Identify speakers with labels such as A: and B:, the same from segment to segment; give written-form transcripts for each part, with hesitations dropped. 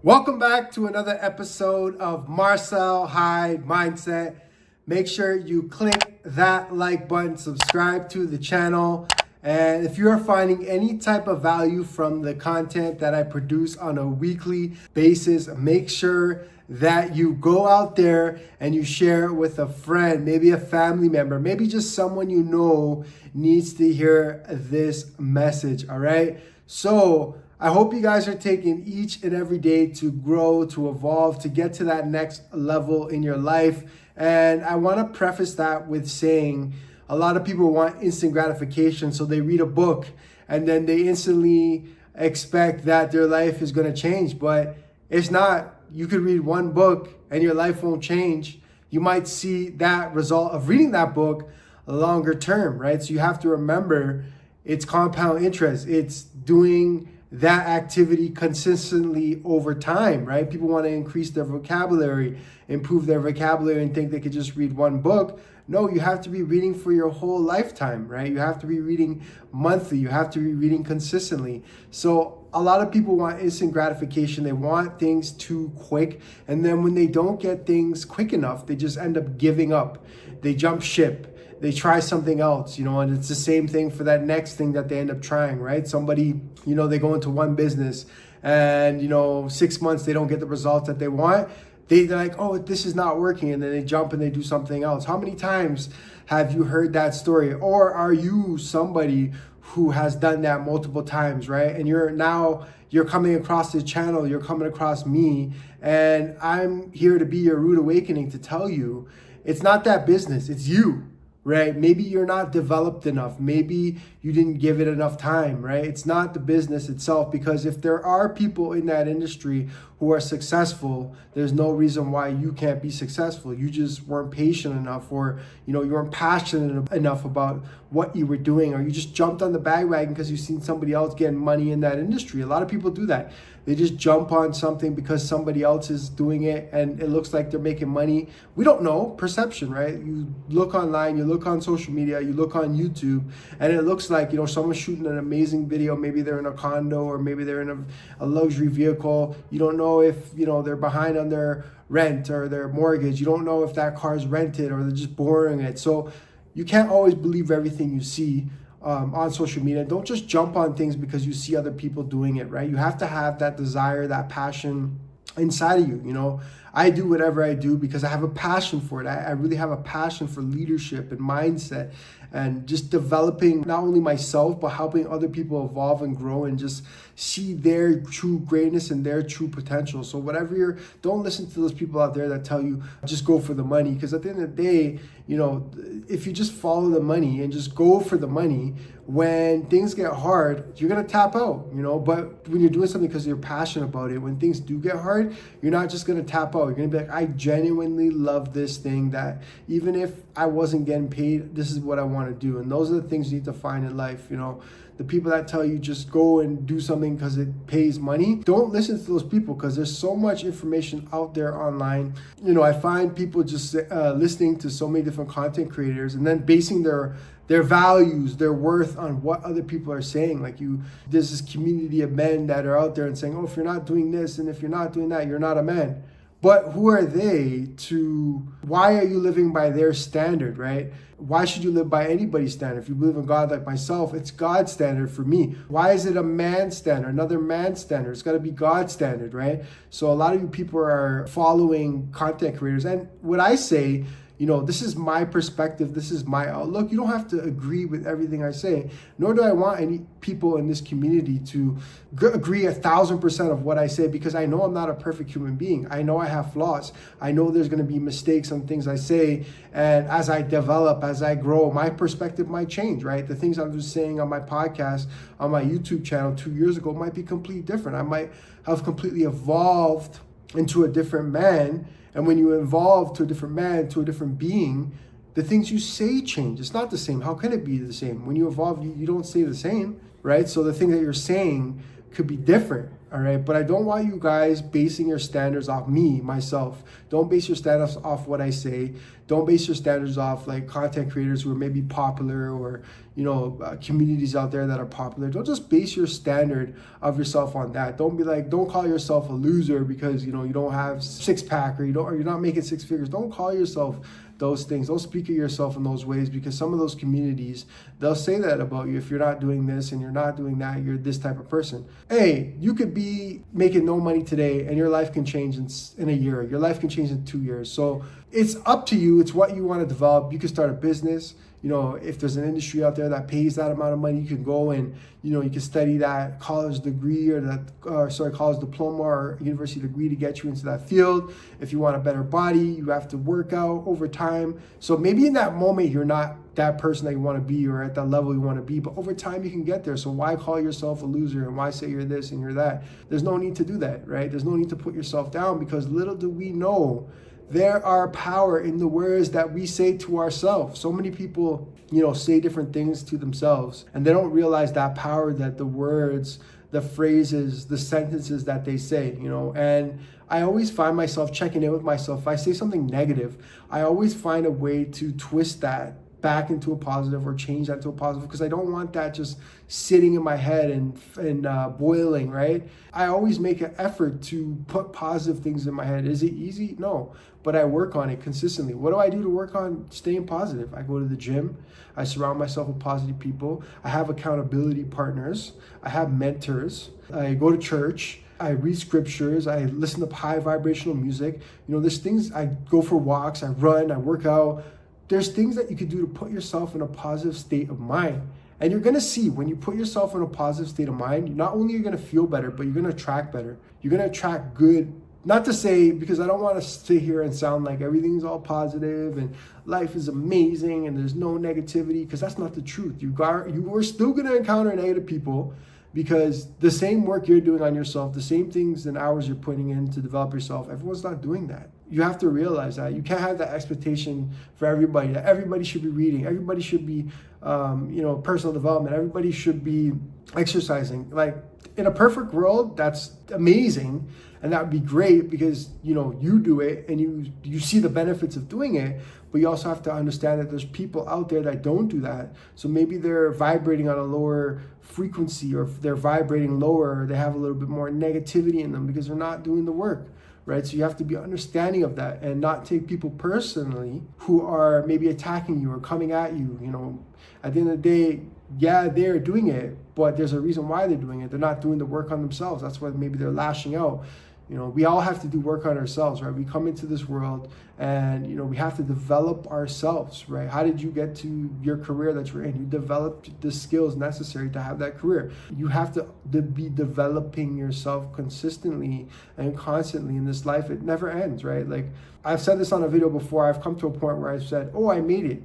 A: Welcome back to another episode of Marcel, Hyde Mindset. Make sure you click that like button, subscribe to the channel. And if you are finding any type of value from the content that I produce on a weekly basis, make sure that you go out there and you share it with a friend, maybe a family member, maybe just someone you know needs to hear this message, all right? So I hope you guys are taking each and every day to grow, to evolve, to get to that next level in your life. And I want to preface that with saying a lot of people want instant gratification. So they read a book and then they instantly expect that their life is going to change. But it's not. You could read one book and your life won't change. You might see that result of reading that book longer term, right? So you have to remember it's compound interest. It's doing that activity consistently over time, right? People want to increase their vocabulary, improve their vocabulary, and think they could just read one book. No, you have to be reading for your whole lifetime, right? You have to be reading monthly. You have to be reading consistently. So a lot of people want instant gratification. They want things too quick. And then when they don't get things quick enough, they just end up giving up. They jump ship. They try something else, and it's the same thing for that next thing that they end up trying, right? Somebody, they go into one business and, 6 months, they don't get the results that they want. They're like, oh, this is not working. And then they jump and they do something else. How many times have you heard that story? Or are you somebody who has done that multiple times, right? And you're coming across this channel, you're coming across me, and I'm here to be your rude awakening to tell you it's not that business, it's you. Right? Maybe you're not developed enough. Maybe you didn't give it enough time, right? It's not the business itself, because if there are people in that industry who are successful, there's no reason why you can't be successful. You just weren't patient enough, or, you weren't passionate enough about what you were doing, or you just jumped on the bandwagon because you've seen somebody else getting money in that industry. A lot of people do that. They just jump on something because somebody else is doing it and it looks like they're making money. We don't know. Perception, right? You look online, you look on social media, you look on YouTube, and it looks like, someone's shooting an amazing video. Maybe they're in a condo, or maybe they're in a luxury vehicle. You don't know if, they're behind on their rent or their mortgage. You don't know if that car's rented or they're just borrowing it. So you can't always believe everything you see on social media. Don't just jump on things because you see other people doing it, right? You have to have that desire, that passion inside of you. I do whatever I do because I have a passion for it. I really have a passion for leadership and mindset, and just developing not only myself, but helping other people evolve and grow and just see their true greatness and their true potential. So don't listen to those people out there that tell you just go for the money, because at the end of the day, if you just follow the money and just go for the money, when things get hard, you're going to tap out, but when you're doing something because you're passionate about it, when things do get hard, you're not just going to tap out. You're going to be like, I genuinely love this thing, that even if I wasn't getting paid, this is what I want to do. And those are the things you need to find in life. The people that tell you just go and do something because it pays money, don't listen to those people, because there's so much information out there online. I find people just listening to so many different content creators and then basing their values, their worth on what other people are saying. There's this community of men that are out there and saying, oh, if you're not doing this and if you're not doing that, you're not a man. But who are they why are you living by their standard, right? Why should you live by anybody's standard? If you believe in God like myself, it's God's standard for me. Why is it a man's standard, another man's standard? It's got to be God's standard, right? So a lot of you people are following content creators. And what I say, this is my perspective. This is my outlook. You don't have to agree with everything I say, nor do I want any people in this community to agree 1,000% of what I say, because I know I'm not a perfect human being. I know I have flaws. I know there's going to be mistakes on things I say. And as I develop, as I grow, my perspective might change, right? The things I was saying on my podcast, on my YouTube channel 2 years ago might be completely different. I might have completely evolved into a different man. And when you evolve to a different man, to a different being, the things you say change. It's not the same. How can it be the same? When you evolve, you don't say the same, right? So the thing that you're saying could be different. All right. But I don't want you guys basing your standards off myself. Don't base your standards off what I say. Don't base your standards off like content creators who are maybe popular, or, communities out there that are popular. Don't just base your standard of yourself on that. Don't call yourself a loser because, you don't have six pack, or you're not making six figures. Don't call yourself those things. Don't speak of yourself in those ways, because some of those communities, they'll say that about you. If you're not doing this and you're not doing that, you're this type of person. Hey, you could be making no money today and your life can change in a year. Your life can change in 2 years. So it's up to you. It's what you want to develop. You can start a business. If there's an industry out there that pays that amount of money, you can go and, you can study that college degree college diploma or university degree to get you into that field. If you want a better body, you have to work out over time. So maybe in that moment, you're not that person that you want to be, or at that level you want to be, but over time you can get there. So why call yourself a loser, and why say you're this and you're that? There's no need to do that, right? There's no need to put yourself down, because little do we know, there are power in the words that we say to ourselves. So many people, say different things to themselves, and they don't realize that power that the words, the phrases, the sentences that they say, and I always find myself checking in with myself. If I say something negative, I always find a way to twist that back into a positive, or change that to a positive, because I don't want that just sitting in my head and boiling, right? I always make an effort to put positive things in my head. Is it easy? No, but I work on it consistently. What do I do to work on staying positive? I go to the gym. I surround myself with positive people. I have accountability partners. I have mentors. I go to church. I read scriptures. I listen to high vibrational music. There's things. I go for walks. I run. I work out. There's things that you can do to put yourself in a positive state of mind. And you're going to see, when you put yourself in a positive state of mind, not only are you going to feel better, but you're going to attract better. You're going to attract good. Not to say, because I don't want to sit here and sound like everything's all positive and life is amazing and there's no negativity, because that's not the truth. You are still going to encounter negative people, because the same work you're doing on yourself, the same things and hours you're putting in to develop yourself, everyone's not doing that. You have to realize that. You can't have that expectation for everybody, that everybody should be reading, everybody should be, personal development, everybody should be exercising. Like, in a perfect world, that's amazing, and that would be great, because, you do it and you see the benefits of doing it. But you also have to understand that there's people out there that don't do that. So maybe they're vibrating on a lower frequency, or they're vibrating lower, or they have a little bit more negativity in them because they're not doing the work, right? So you have to be understanding of that, and not take people personally who are maybe attacking you or coming at you. At the end of the day, yeah, they're doing it, but there's a reason why they're doing it. They're not doing the work on themselves. That's why maybe they're lashing out. We all have to do work on ourselves, right? We come into this world and, we have to develop ourselves, right? How did you get to your career that you're in? You developed the skills necessary to have that career. You have to be developing yourself consistently and constantly in this life. It never ends, right? Like, I've said this on a video before. I've come to a point where I've said, oh, I made it,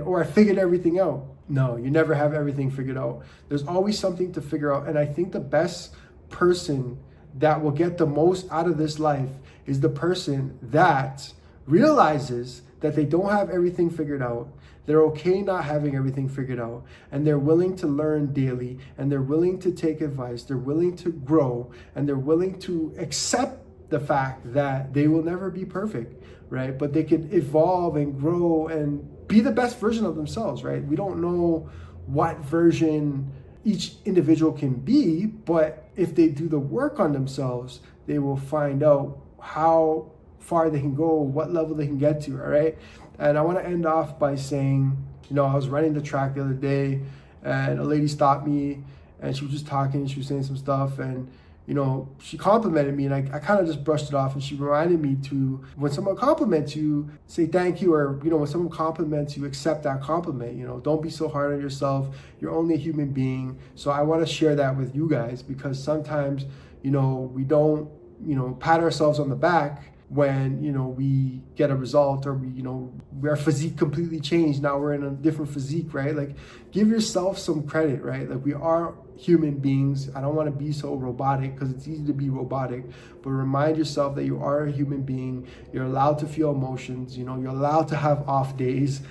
A: or I figured everything out. No, you never have everything figured out. There's always something to figure out. And I think the best person that will get the most out of this life is the person that realizes that they don't have everything figured out. They're okay not having everything figured out, and they're willing to learn daily, and they're willing to take advice, they're willing to grow, and they're willing to accept the fact that they will never be perfect, right? But they can evolve and grow and be the best version of themselves, right? We don't know what version each individual can be, but if they do the work on themselves, they will find out how far they can go, what level they can get to, all right? And I want to end off by saying, I was running the track the other day, and a lady stopped me, and she was just talking, she was saying some stuff, and she complimented me, and I kind of just brushed it off. And she reminded me to, when someone compliments you, say thank you, or when someone compliments you, accept that compliment. Don't be so hard on yourself. You're only a human being. So I want to share that with you guys, because sometimes we don't pat ourselves on the back when we get a result, or our physique completely changed. Now we're in a different physique, right? Like, give yourself some credit, right? Like, we are human beings. I don't want to be so robotic, because it's easy to be robotic, but remind yourself that you are a human being. You're allowed to feel emotions. You're allowed to have off days,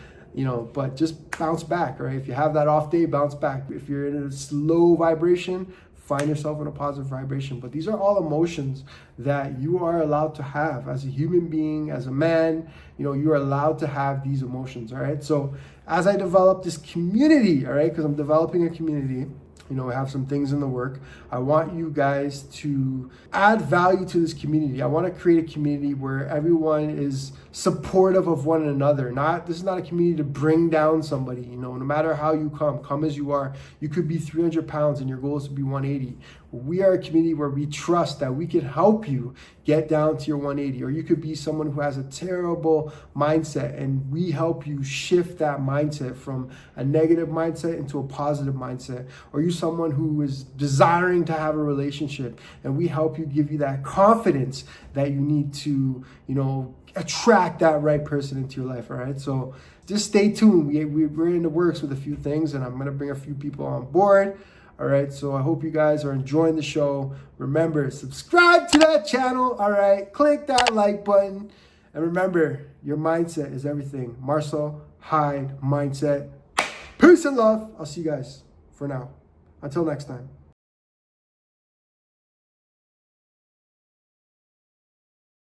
A: but just bounce back, right? If you have that off day, bounce back. If you're in a slow vibration, find yourself in a positive vibration. But these are all emotions that you are allowed to have as a human being, as a man. You are allowed to have these emotions, all right? So as I develop this community, all right, because I'm developing a community, I have some things in the work. I want you guys to add value to this community. I want to create a community where everyone is supportive of one another. This is not a community to bring down somebody. No matter how you come as you are. You could be 300 pounds and your goal is to be 180. We are a community where we trust that we can help you get down to your 180. Or you could be someone who has a terrible mindset and we help you shift that mindset from a negative mindset into a positive mindset. Or you someone who is desiring to have a relationship and we help you, give you that confidence that you need to, attract that right person into your life, all right? So just stay tuned. We're in the works with a few things and I'm going to bring a few people on board. All right, so I hope you guys are enjoying the show. Remember, subscribe to that channel, all right? Click that like button. And remember, your mindset is everything. Marcel, Hyde, mindset. Peace and love. I'll see you guys for now. Until next time.